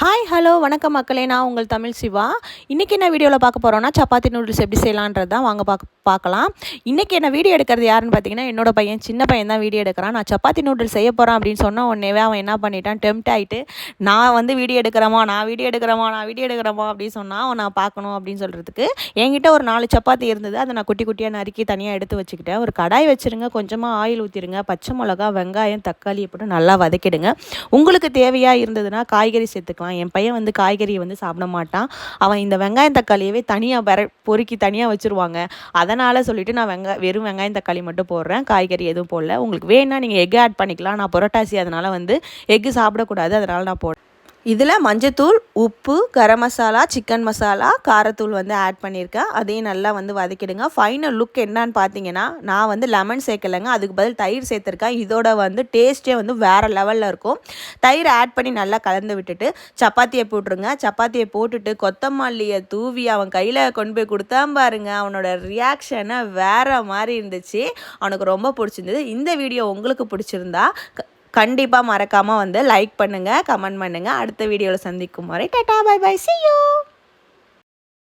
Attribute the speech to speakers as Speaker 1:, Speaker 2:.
Speaker 1: Hi hello வணக்கம் மக்களே, நான் உங்கள் தமிழ் சிவா. இன்றைக்கி என்ன வீடியோவில் பார்க்க போகிறோன்னா சப்பாத்தி நூடுல்ஸ் எப்படி செய்யலான்றது தான் வாங்க பார்க்கலாம். இன்றைக்கி என்ன வீடியோ எடுக்கிறது யாருன்னு பார்த்தீங்கன்னா, என்னோட பையன், சின்ன பையன் தான் வீடியோ எடுக்கிறான். நான் சப்பாத்தி நூடுல்ஸ் செய்ய போகிறேன் அப்படின்னு சொன்னால் உடனேவே அவன் என்ன பண்ணிட்டான், டெம்ப்ட் ஆகிட்டு நான் வந்து வீடியோ எடுக்கிறேமா அப்படின்னு சொன்னால் அவன் நான் பார்க்கணும் அப்படின்னு சொல்கிறதுக்கு என்கிட்ட ஒரு 4 சப்பாத்தி இருந்தது. அதை நான் குட்டி குட்டியாக நறுக்கி தனியாக எடுத்து வச்சுக்கிட்டேன். ஒரு கடாய் வச்சுருங்க, கொஞ்சமாக ஆயில் ஊற்றிடுங்க, பச்சை மிளகா, வெங்காயம், தக்காளி போட்டு நல்லா வதக்கிடுங்க. உங்களுக்கு தேவையாக இருந்ததுன்னா காய்கறி சேர்த்துக்கலாம். என் பையன் வந்து காய்கறியை வந்து சாப்பிட மாட்டான். அவன் இந்த வெங்காயம் தக்காளியவே தனியாக பொறுக்கி தனியாக வச்சுருவாங்க. அதனால் சொல்லிவிட்டு நான் வெறும் வெங்காயம் தக்காளி மட்டும் போடுறேன், காய்கறி எதுவும் போடல. உங்களுக்கு வேணுன்னா நீங்கள் எக் ஆட் பண்ணிக்கலாம். நான் புரட்டாசி, அதனால் வந்து எக்கு சாப்பிடக்கூடாது, அதனால் நான் போடுறேன். இதில் மஞ்சத்தூள், உப்பு, கரம் மசாலா, சிக்கன் மசாலா, காரத்தூள் வந்து ஆட் பண்ணியிருக்கேன். அதையும் நல்லா வந்து வதக்கிடுங்க. ஃபைனல் லுக் என்னான்னு பார்த்தீங்கன்னா, நான் வந்து லெமன் சேர்க்கலைங்க, அதுக்கு பதில் தயிர் சேர்த்துருக்கேன். இதோட வந்து டேஸ்ட்டே வந்து வேறு லெவலில் இருக்கும். தயிர் ஆட் பண்ணி நல்லா கலந்து விட்டுட்டு சப்பாத்தியை போட்டுருங்க. சப்பாத்தியை போட்டுட்டு கொத்தமல்லியை தூவி அவன் கையில் கொண்டு போய் கொடுத்தான் பாருங்க, அவனோட ரியாக்ஷனை வேறு மாதிரி இருந்துச்சு. அவனுக்கு ரொம்ப பிடிச்சிருந்தது. இந்த வீடியோ உங்களுக்கு பிடிச்சிருந்தா கண்டிப்பாக மறக்காமல் வந்து லைக் பண்ணுங்கள், கமெண்ட் பண்ணுங்கள். அடுத்த வீடியோவில் சந்திக்கும் வரை tata bye bye, see you.